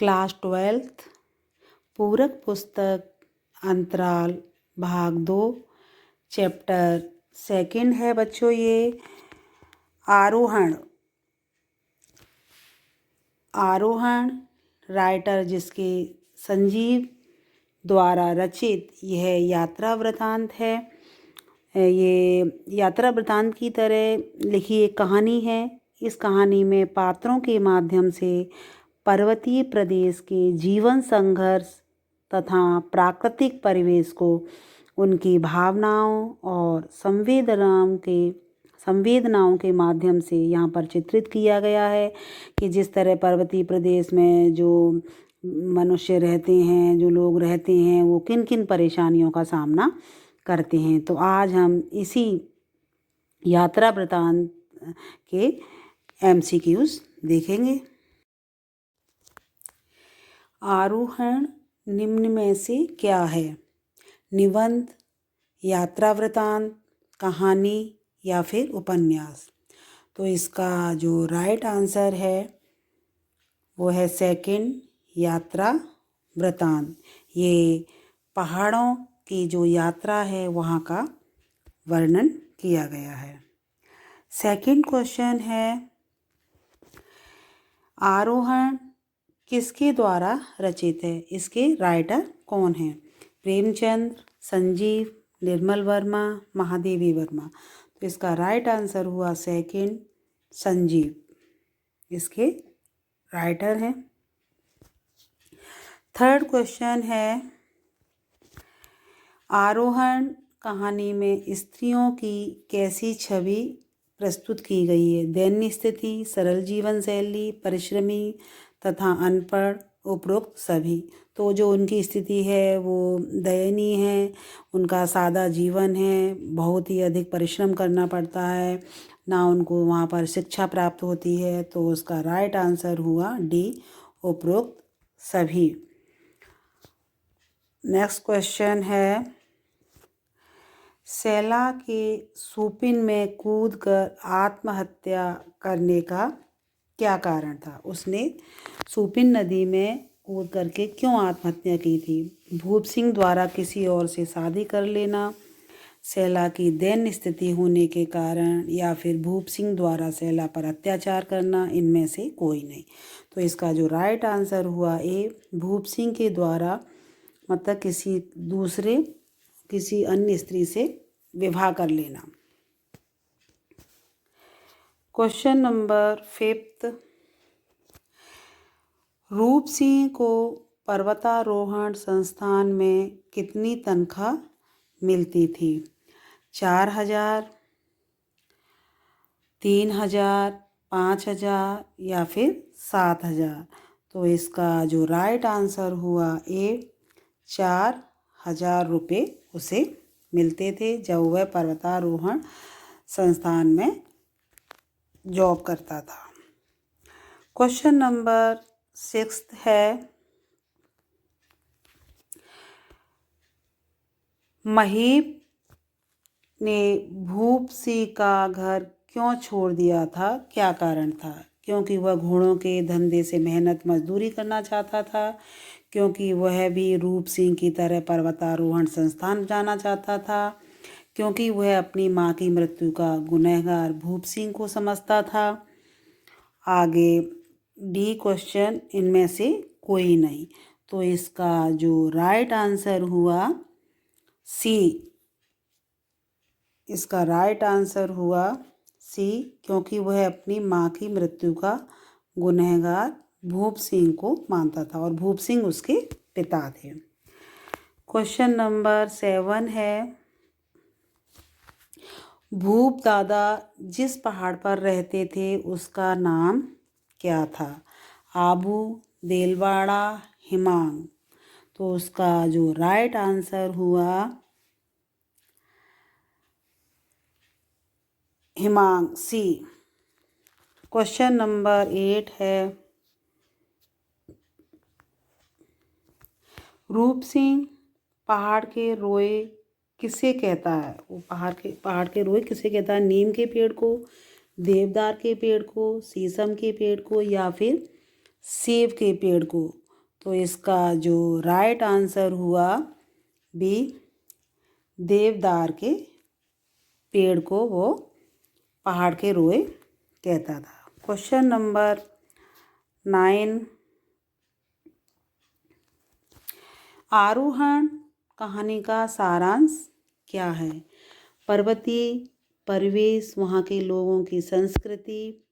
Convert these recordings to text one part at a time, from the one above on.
Class 12th पूरक पुस्तक अंतराल भाग 2 चैप्टर 2 है बच्चों। ये आरोहण राइटर जिसके संजीव द्वारा रचित यह यात्रा वृतांत है। ये यात्रा वृतांत की तरह लिखी एक कहानी है। इस कहानी में पात्रों के माध्यम से पर्वतीय प्रदेश के जीवन संघर्ष तथा प्राकृतिक परिवेश को उनकी भावनाओं और संवेदनाओं के माध्यम से यहाँ पर चित्रित किया गया है कि जिस तरह पर्वतीय प्रदेश में जो मनुष्य रहते हैं, जो लोग रहते हैं, वो किन किन परेशानियों का सामना करते हैं। तो आज हम इसी यात्रा वृतांत के MCQs देखेंगे। आरोहण निम्न में से क्या है? निबंध, यात्रा वृतांत, कहानी या फिर उपन्यास। तो इसका जो राइट आंसर है वो है सेकंड, यात्रा वृतांत। ये पहाड़ों की जो यात्रा है वहाँ का वर्णन किया गया है। सेकंड क्वेश्चन है, आरोहण किसके द्वारा रचित है? इसके राइटर कौन है? प्रेमचंद्र, संजीव, निर्मल वर्मा, महादेवी वर्मा। तो इसका राइट आंसर हुआ सेकंड, संजीव इसके राइटर हैं। थर्ड क्वेश्चन है, आरोहण कहानी में स्त्रियों की कैसी छवि प्रस्तुत की गई है? दैन्य स्थिति, सरल जीवन शैली, परिश्रमी तथा अनपढ़, उपरोक्त सभी। तो जो उनकी स्थिति है वो दयनीय है, उनका सादा जीवन है, बहुत ही अधिक परिश्रम करना पड़ता है, ना उनको वहाँ पर शिक्षा प्राप्त होती है। तो उसका राइट आंसर हुआ डी, उपरोक्त सभी। नेक्स्ट क्वेश्चन है, शैला के सुपिन में कूदकर आत्महत्या करने का क्या कारण था? उसने सुपिन नदी में कूद करके क्यों आत्महत्या की थी? भूप सिंह द्वारा किसी और से शादी कर लेना, शैला की दैन्य स्थिति होने के कारण, या फिर भूप सिंह द्वारा शैला पर अत्याचार करना। इनमें से कोई नहीं। तो इसका जो राइट आंसर हुआ ए, भूप सिंह के द्वारा मतलब किसी अन्य स्त्री से विवाह कर लेना। क्वेश्चन नंबर 5, रूप सिंह को पर्वतारोहण संस्थान में कितनी तनख्वाह मिलती थी? 4,000, 3,000, 5,000 या फिर 7,000। तो इसका जो राइट आंसर हुआ ए, 4,000 रुपये उसे मिलते थे जब वह पर्वतारोहण संस्थान में जॉब करता था। क्वेश्चन नंबर 6 है, महीप ने भूप सिंह का घर क्यों छोड़ दिया था? क्या कारण था? क्योंकि वह घोड़ों के धंधे से मेहनत मजदूरी करना चाहता था, क्योंकि वह भी रूप सिंह की तरह पर्वतारोहण संस्थान जाना चाहता था, क्योंकि वह अपनी माँ की मृत्यु का गुनहगार भूप सिंह को समझता था। आगे डी क्वेश्चन, इनमें से कोई नहीं। तो इसका जो राइट आंसर हुआ सी, इसका राइट आंसर हुआ सी, क्योंकि वह अपनी माँ की मृत्यु का गुनहगार भूप सिंह को मानता था और भूप सिंह उसके पिता थे। क्वेश्चन नंबर 7 है, भूप दादा जिस पहाड़ पर रहते थे उसका नाम क्या था? आबू, देलवाड़ा, हिमांग। तो उसका जो राइट आंसर हुआ हिमांग, सी। क्वेश्चन नंबर 8 है, रूप सिंह पहाड़ के रोए किसे कहता है? वो पहाड़ के रोए किसे कहता है? नीम के पेड़ को, देवदार के पेड़ को, शीशम के पेड़ को या फिर सेब के पेड़ को। तो इसका जो राइट आंसर हुआ बी, देवदार के पेड़ को वो पहाड़ के रोए कहता था। क्वेश्चन नंबर 9, आरोहण कहानी का सारांश क्या है? पर्वतीय परिवेश, वहाँ के लोगों की संस्कृति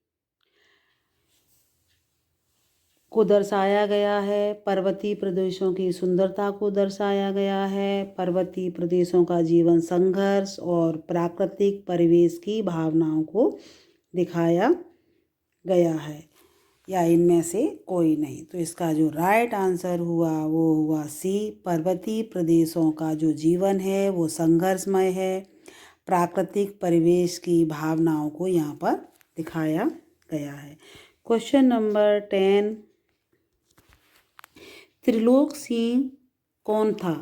को दर्शाया गया है। पर्वतीय प्रदेशों की सुंदरता को दर्शाया गया है। पर्वतीय प्रदेशों का जीवन संघर्ष और प्राकृतिक परिवेश की भावनाओं को दिखाया गया है, या इनमें से कोई नहीं। तो इसका जो राइट आंसर हुआ वो हुआ सी, पर्वतीय प्रदेशों का जो जीवन है वो संघर्षमय है। प्राकृतिक परिवेश की भावनाओं को यहाँ पर दिखाया गया है। क्वेश्चन नंबर 10, त्रिलोक सिंह कौन था?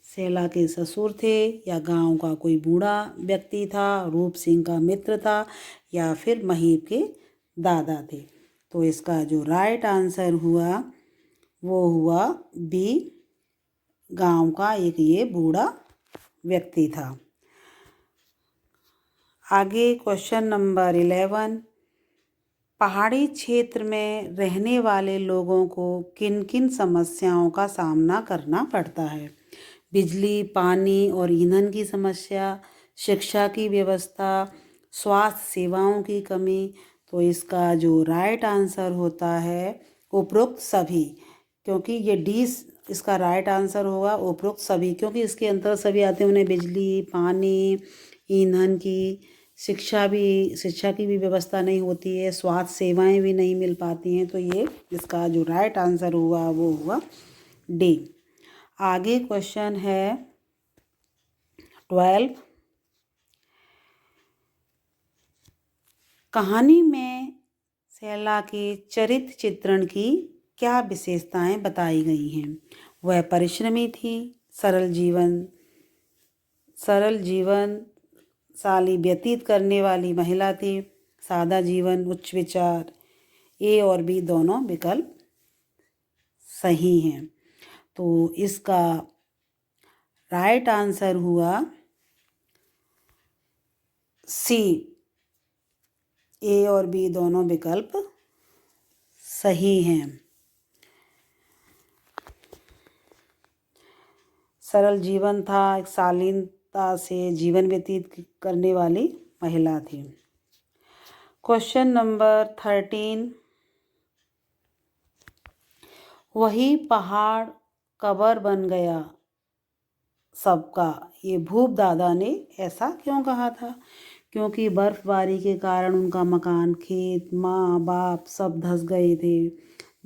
शैला के ससुर थे, या गांव का कोई बूढ़ा व्यक्ति था, रूप सिंह का मित्र था, या फिर महीप के दादा थे? तो इसका जो राइट आंसर हुआ वो हुआ बी, गांव का एक ये बूढ़ा व्यक्ति था। आगे क्वेश्चन नंबर 11, पहाड़ी क्षेत्र में रहने वाले लोगों को किन किन समस्याओं का सामना करना पड़ता है? बिजली, पानी और ईंधन की समस्या, शिक्षा की व्यवस्था, स्वास्थ्य सेवाओं की कमी। तो इसका जो राइट आंसर होता है उपरोक्त सभी, क्योंकि ये डी इसका राइट आंसर होगा, उपरोक्त सभी, क्योंकि इसके अंतर्गत सभी आते हैं। उन्हें बिजली, पानी, ईंधन की, शिक्षा की भी व्यवस्था नहीं होती है, स्वास्थ्य सेवाएं भी नहीं मिल पाती हैं। तो ये इसका जो राइट आंसर हुआ वो हुआ डी। आगे क्वेश्चन है 12, कहानी में शैला के चरित्र चित्रण की क्या विशेषताएं बताई गई हैं? वह परिश्रमी थी, सरल जीवन साली व्यतीत करने वाली महिला थी, सादा जीवन, उच्च विचार। ए और बी दोनों विकल्प सही हैं। तो इसका राइट आंसर हुआ सी, ए और बी दोनों विकल्प सही हैं। सरल जीवन था, एक शालीनता से जीवन व्यतीत करने वाली महिला थी। क्वेश्चन नंबर 13, वही पहाड़ कबर बन गया सबका, ये भूप दादा ने ऐसा क्यों कहा था? क्योंकि बर्फबारी के कारण उनका मकान, खेत, माँ बाप सब धंस गए थे।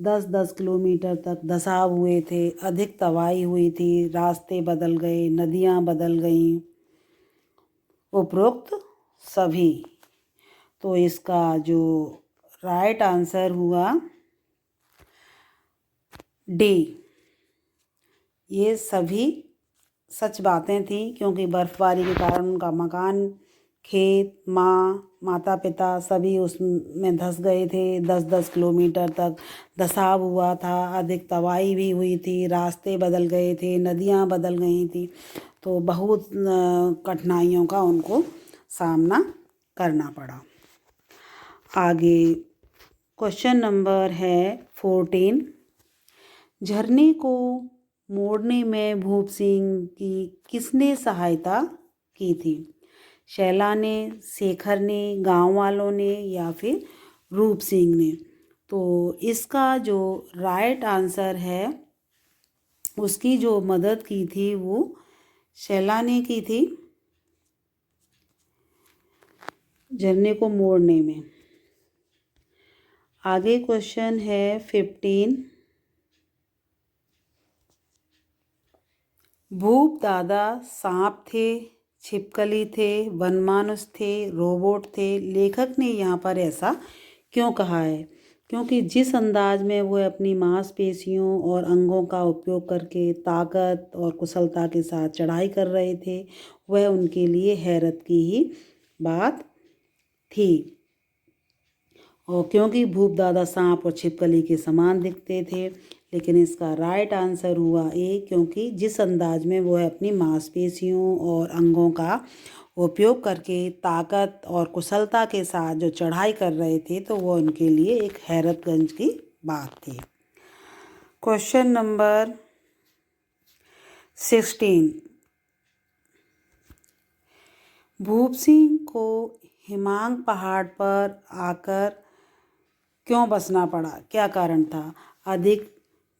10-10 किलोमीटर तक धंसाव हुए थे, अधिक तबाही हुई थी, रास्ते बदल गए, नदियाँ बदल गईं। उपरोक्त सभी। तो इसका जो राइट आंसर हुआ डी, ये सभी सच बातें थी, क्योंकि बर्फबारी के कारण उनका मकान, खेत, माता पिता सभी उसमें धंस गए थे। 10-10 किलोमीटर तक धंसाव हुआ था, अधिक तबाही भी हुई थी, रास्ते बदल गए थे, नदियाँ बदल गई थी। तो बहुत कठिनाइयों का उनको सामना करना पड़ा। आगे क्वेश्चन नंबर है 14, झरने को मोड़ने में भूप सिंह की किसने सहायता की थी? शैला ने, शेखर ने, गांव वालों ने, या फिर रूप सिंह ने? तो इसका जो राइट आंसर है उसकी जो मदद की थी वो शैला ने की थी झरने को मोड़ने में। आगे क्वेश्चन है 15, भूप दादा सांप थे, छिपकली थे, वनमानुष थे, रोबोट थे? लेखक ने यहाँ पर ऐसा क्यों कहा है? क्योंकि जिस अंदाज में वो अपनी मांसपेशियों और अंगों का उपयोग करके ताकत और कुशलता के साथ चढ़ाई कर रहे थे, वह उनके लिए हैरत की ही बात थी। और क्योंकि भूप दादा सांप और छिपकली के समान दिखते थे। लेकिन इसका राइट आंसर हुआ ए, क्योंकि जिस अंदाज में वो अपनी मांसपेशियों और अंगों का उपयोग करके ताकत और कुशलता के साथ जो चढ़ाई कर रहे थे, तो वो उनके लिए एक हैरतगंज की बात थी। Question number 16। भूप सिंह को हिमांग पहाड़ पर आकर क्यों बसना पड़ा, क्या कारण था? अधिक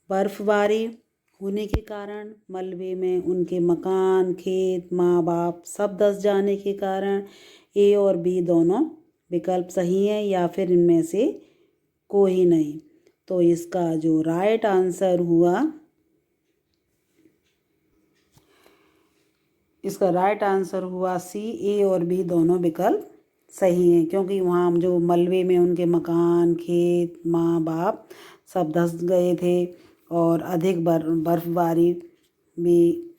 बर्फबारी होने के कारण, मलबे में उनके मकान, खेत, माँ बाप सब धंस जाने के कारण, ए और बी दोनों विकल्प सही हैं, या फिर इनमें से कोई नहीं। तो इसका जो राइट आंसर हुआ, इसका राइट आंसर हुआ सी, ए और बी दोनों विकल्प सही हैं, क्योंकि वहाँ जो मलबे में उनके मकान, खेत, माँ बाप सब धंस गए थे और अधिक बर्फबारी भी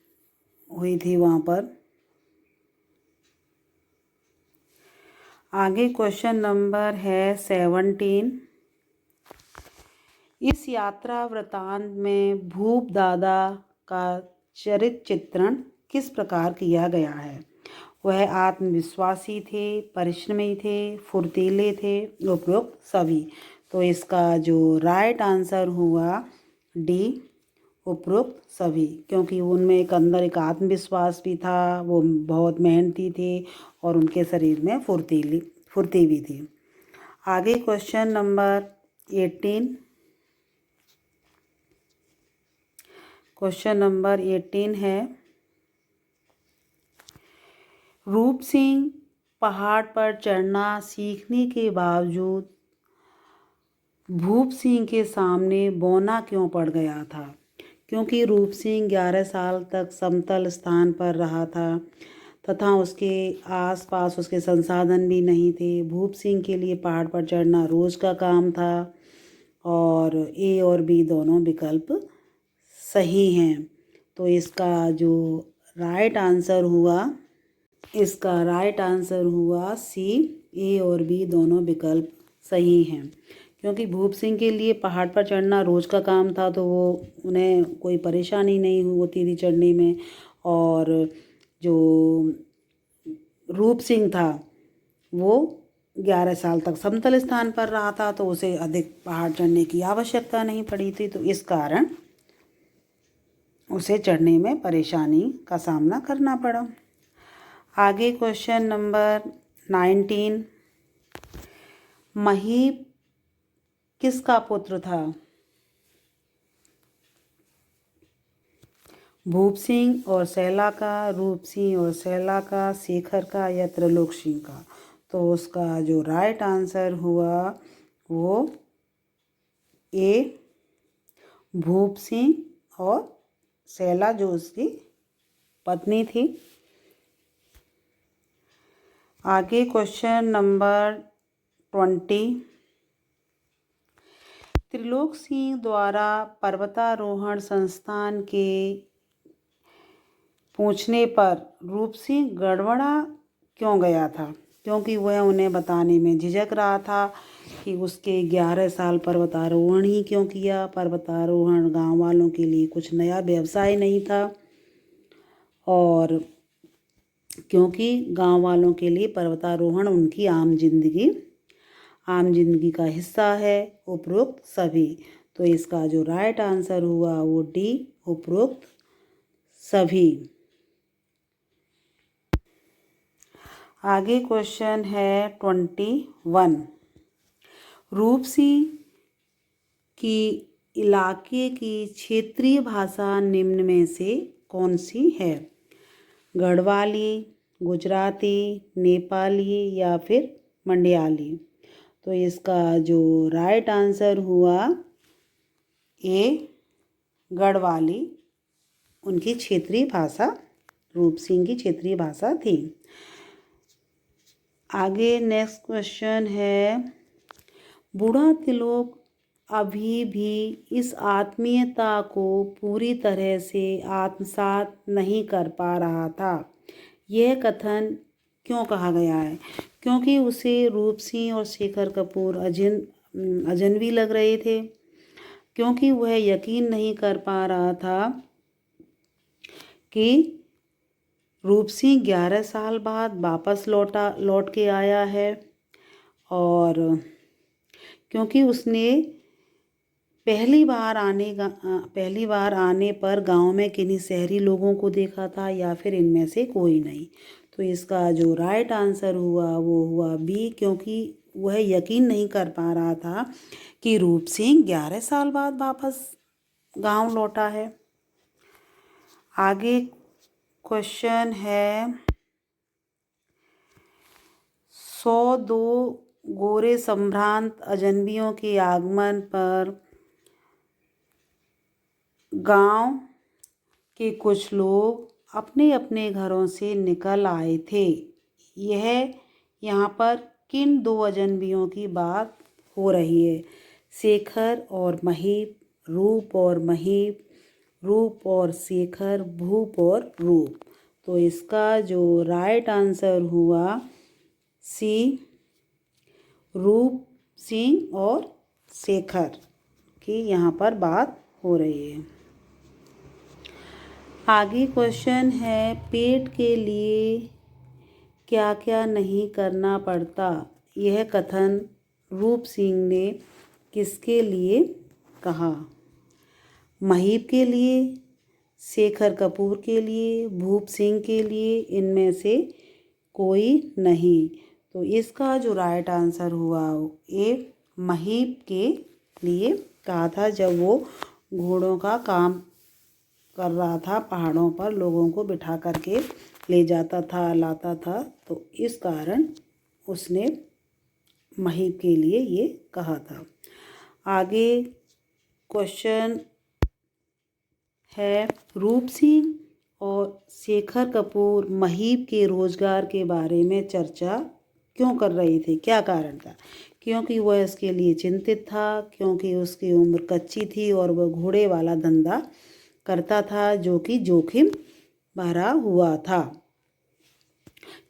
हुई थी वहाँ पर। आगे क्वेश्चन नंबर है 17। इस यात्रा वृतांत में भूप दादा का चरित्र चित्रण किस प्रकार किया गया है? वह आत्मविश्वासी थे, परिश्रमी थे, फुर्तीले थे, उपरोक्त सभी। तो इसका जो राइट आंसर हुआ डी, उपरोक्त सभी, क्योंकि उनमें एक अंदर एक आत्मविश्वास भी था, वो बहुत मेहनती थे और उनके शरीर में फुर्ती भी थी। आगे क्वेश्चन नंबर 18। क्वेश्चन नंबर 18 है, रूप सिंह पहाड़ पर चढ़ना सीखने के बावजूद भूप सिंह के सामने बौना क्यों पड़ गया था? क्योंकि रूप सिंह 11 साल तक समतल स्थान पर रहा था तथा उसके आसपास उसके संसाधन भी नहीं थे। भूप सिंह के लिए पहाड़ पर चढ़ना रोज़ का काम था और ए और बी दोनों विकल्प सही हैं। तो इसका जो राइट आंसर हुआ, इसका राइट आंसर हुआ सी, ए और बी दोनों विकल्प सही हैं, क्योंकि भूप सिंह के लिए पहाड़ पर चढ़ना रोज़ का काम था, तो वो उन्हें कोई परेशानी नहीं होती थी चढ़ने में। और जो रूप सिंह था वो 11 साल तक समतल स्थान पर रहा था, तो उसे अधिक पहाड़ चढ़ने की आवश्यकता नहीं पड़ी थी, तो इस कारण उसे चढ़ने में परेशानी का सामना करना पड़ा। आगे क्वेश्चन नंबर 19। महीप किसका पुत्र था? भूप सिंह और सैला का, रूप सिंह और सैला का, शेखर का या त्रिलोक सिंह का? तो उसका जो राइट आंसर हुआ वो ए, भूप सिंह और सैला जो उसकी पत्नी थी। आगे क्वेश्चन नंबर 20। त्रिलोक सिंह द्वारा पर्वतारोहण संस्थान के पूछने पर रूप सिंह गड़बड़ा क्यों गया था? क्योंकि वह उन्हें बताने में झिझक रहा था कि उसके 11 साल पर्वतारोहण ही क्यों किया। पर्वतारोहण गांव वालों के लिए कुछ नया व्यवसाय नहीं था और क्योंकि गांव वालों के लिए पर्वतारोहण उनकी आम जिंदगी का हिस्सा है, उपरोक्त सभी। तो इसका जो राइट आंसर हुआ वो डी, उपरोक्त सभी। आगे क्वेश्चन है 21। रूप सिंह की इलाके की क्षेत्रीय भाषा निम्न में से कौन सी है? गढ़वाली, गुजराती, नेपाली या फिर मंडयाली? तो इसका जो राइट आंसर हुआ ए, गढ़वाली उनकी क्षेत्रीय भाषा, रूप सिंह की क्षेत्रीय भाषा थी। आगे नेक्स्ट क्वेश्चन है, बूढ़ा तिलोक अभी भी इस आत्मीयता को पूरी तरह से आत्मसात नहीं कर पा रहा था। यह कथन क्यों कहा गया है? क्योंकि उसे रूप सिंह और शेखर कपूर अजनबी लग रहे थे, क्योंकि वह यकीन नहीं कर पा रहा था कि रूप सिंह 11 साल बाद वापस लौट के आया है। और क्योंकि उसने पहली बार आने पर गांव में किन्हीं शहरी लोगों को देखा था या फिर इनमें से कोई नहीं। तो इसका जो राइट आंसर हुआ वो हुआ बी, क्योंकि वह यकीन नहीं कर पा रहा था कि रूप सिंह 11 साल बाद वापस गांव लौटा है। आगे क्वेश्चन है 102 गोरे संभ्रांत अजनबियों के आगमन पर गांव के कुछ लोग अपने अपने घरों से निकल आए थे। यहाँ पर किन दो अजनबियों की बात हो रही है? शेखर और महीप, रूप और महीप, रूप और शेखर, भूप और रूप। तो इसका जो राइट आंसर हुआ सी, रूप सिंह और शेखर की यहाँ पर बात हो रही है। आगे क्वेश्चन है पेट के लिए क्या क्या नहीं करना पड़ता? यह कथन रूप सिंह ने किसके लिए कहा? महीप के लिए, शेखर कपूर के लिए, भूप सिंह के लिए, इनमें से कोई नहीं। तो इसका जो राइट आंसर हुआ ये महीप के लिए कहा था, जब वो घोड़ों का काम कर रहा था, पहाड़ों पर लोगों को बिठा करके ले जाता था, लाता था, तो इस कारण उसने महीप के लिए ये कहा था। आगे क्वेश्चन है रूप सिंह और शेखर कपूर महीप के रोजगार के बारे में चर्चा क्यों कर रही थी? क्या कारण था? क्योंकि वह इसके लिए चिंतित था, क्योंकि उसकी उम्र कच्ची थी और वह घोड़े वाला धंधा करता था जो कि जोखिम भरा हुआ था,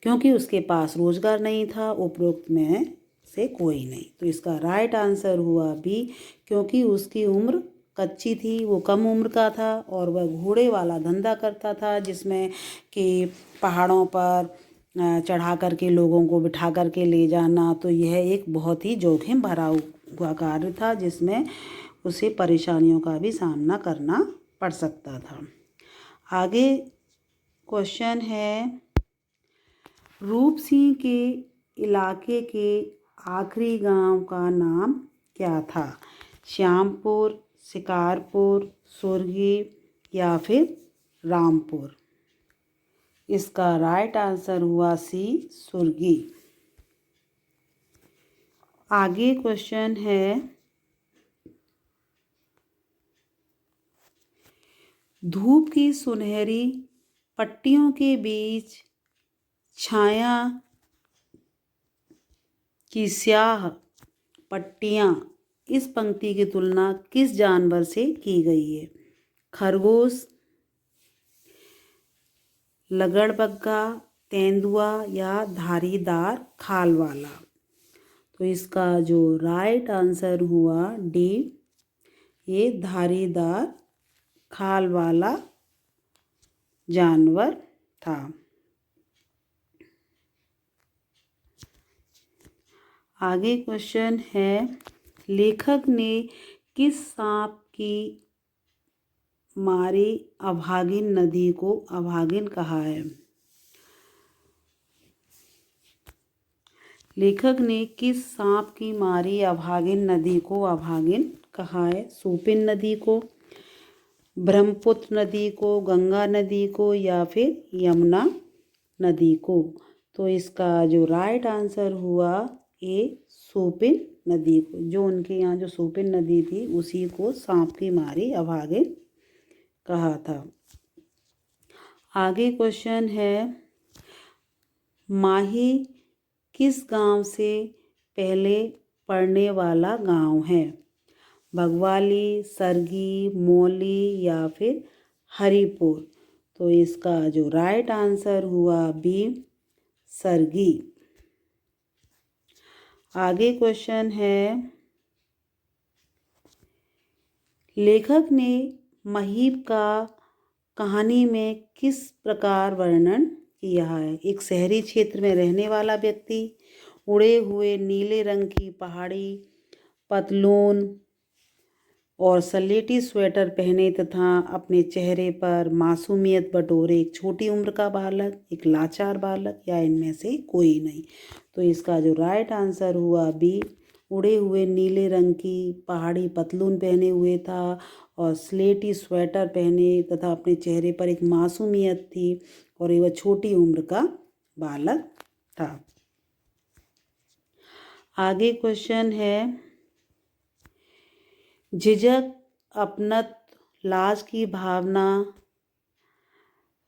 क्योंकि उसके पास रोजगार नहीं था, उपरोक्त में से कोई नहीं। तो इसका राइट आंसर हुआ बी, क्योंकि उसकी उम्र कच्ची थी, वो कम उम्र का था और वह घोड़े वाला धंधा करता था, जिसमें कि पहाड़ों पर चढ़ा करके लोगों को बिठा करके ले जाना, तो यह एक बहुत ही जोखिम भरा हुआ कार्य था, जिसमें उसे परेशानियों का भी सामना करना पड़ सकता था। आगे क्वेश्चन है रूप सिंह के इलाके के आखिरी गांव का नाम क्या था? श्यामपुर, शिकारपुर, सुरगी या फिर रामपुर? इसका राइट आंसर हुआ सी, सुरगी। आगे क्वेश्चन है धूप की सुनहरी पट्टियों के बीच छाया की स्याह पट्टियाँ, इस पंक्ति की तुलना किस जानवर से की गई है? खरगोश, लगड़बग्गा, तेंदुआ या धारीदार खाल वाला? तो इसका जो राइट आंसर हुआ डी, ये धारीदार खाल वाला जानवर था। आगे क्वेश्चन है लेखक ने किस सांप की मारी अभागिन नदी को अभागिन कहा है? लेखक ने किस सांप की मारी अभागिन नदी को अभागिन कहा है? सूपिन नदी को, ब्रह्मपुत्र नदी को, गंगा नदी को या फिर यमुना नदी को? तो इसका जो राइट आंसर हुआ ए, सूपिन नदी को। जो उनके यहाँ जो सूपिन नदी थी उसी को सांप की मारी अभागिन कहा था। आगे क्वेश्चन है माही किस गांव से पहले पड़ने वाला गांव है? भगवाली, सरगी, मौली या फिर हरिपुर? तो इसका जो राइट आंसर हुआ बी, सरगी। आगे क्वेश्चन है, लेखक ने महीप का कहानी में किस प्रकार वर्णन किया है। एक शहरी क्षेत्र में रहने वाला व्यक्ति उड़े हुए नीले रंग की पहाड़ी पतलून और सलेटी स्वेटर पहने तथा अपने चेहरे पर मासूमियत बटोरे एक छोटी उम्र का बालक, एक लाचार बालक, या इनमें से कोई नहीं। तो इसका जो राइट आंसर हुआ बी, उड़े हुए नीले रंग की पहाड़ी पतलून पहने हुए था और स्लेटी स्वेटर पहने तथा अपने चेहरे पर एक मासूमियत थी और वह छोटी उम्र का बालक था। आगे क्वेश्चन है, झिझक, अपनत, लाज की भावना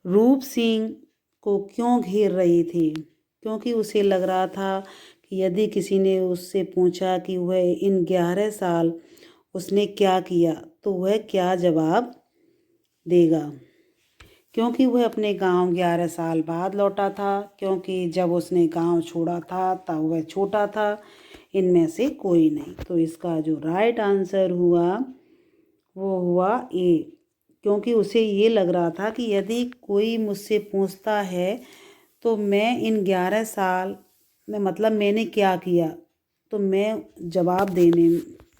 रूप सिंह को क्यों घेर रही थी। क्योंकि उसे लग रहा था कि यदि किसी ने उससे पूछा कि वह इन 11 साल उसने क्या किया तो वह क्या जवाब देगा। क्योंकि वह अपने गांव 11 साल बाद लौटा था, क्योंकि जब उसने गांव छोड़ा था तब वह छोटा था, इनमें से कोई नहीं। तो इसका जो राइट आंसर हुआ वो हुआ ए, क्योंकि उसे ये लग रहा था कि यदि कोई मुझसे पूछता है तो मैं इन 11 साल में मतलब मैंने क्या किया तो मैं जवाब देने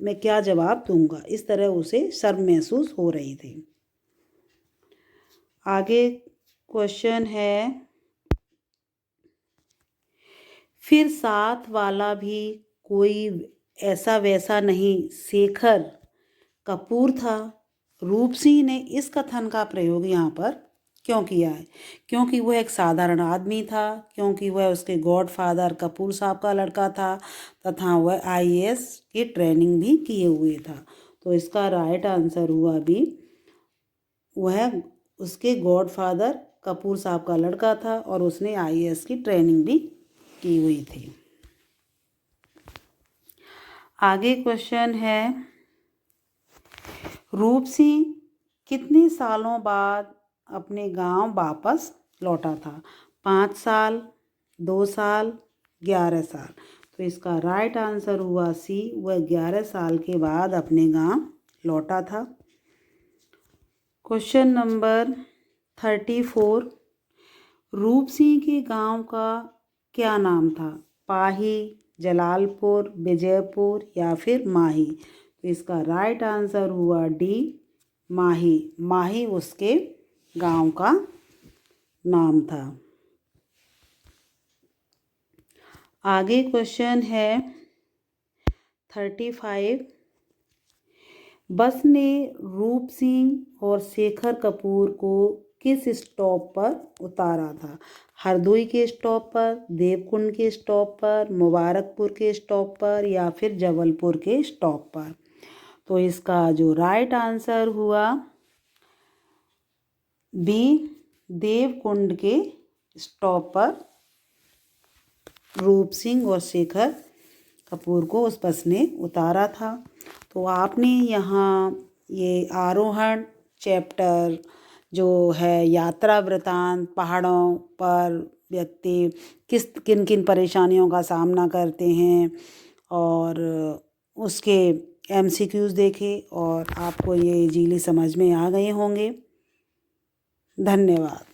में क्या जवाब दूंगा, इस तरह उसे शर्म महसूस हो रही थी। आगे क्वेश्चन है, फिर साथ वाला भी कोई ऐसा वैसा नहीं शेखर कपूर था। रूप सिंह ने इस कथन का प्रयोग यहाँ पर क्यों किया है। क्योंकि वह एक साधारण आदमी था, क्योंकि वह उसके गॉडफादर कपूर साहब का लड़का था तथा वह IAS की ट्रेनिंग भी किए हुए था। तो इसका राइट आंसर हुआ भी, वह उसके गॉडफादर कपूर साहब का लड़का था और उसने IAS की ट्रेनिंग भी की हुई थी। आगे क्वेश्चन है, रूप सिंह कितने सालों बाद अपने गांव वापस लौटा था। 5 साल, 2 साल, 11 साल। तो इसका राइट आंसर हुआ सी, वह 11 साल के बाद अपने गांव लौटा था। क्वेश्चन नंबर 34, रूप सिंह के गांव का क्या नाम था। पाही, जलालपुर, विजयपुर या फिर माही। तो इसका राइट आंसर हुआ डी, माही। माही उसके गांव का नाम था। आगे क्वेश्चन है 35, बस ने रूप सिंह और शेखर कपूर को किस स्टॉप पर उतारा था। हरदोई के स्टॉप पर, देवकुंड के स्टॉप पर, मुबारकपुर के स्टॉप पर या फिर जबलपुर के स्टॉप पर। तो इसका जो राइट आंसर हुआ बी, देवकुंड के स्टॉप पर रूप सिंह और शेखर कपूर को उस बस ने उतारा था। तो आपने यहाँ ये आरोहण चैप्टर जो है यात्रा वृतांत, पहाड़ों पर व्यक्ति किन किन परेशानियों का सामना करते हैं और उसके MCQs देखे और आपको ये इजीली समझ में आ गए होंगे। धन्यवाद।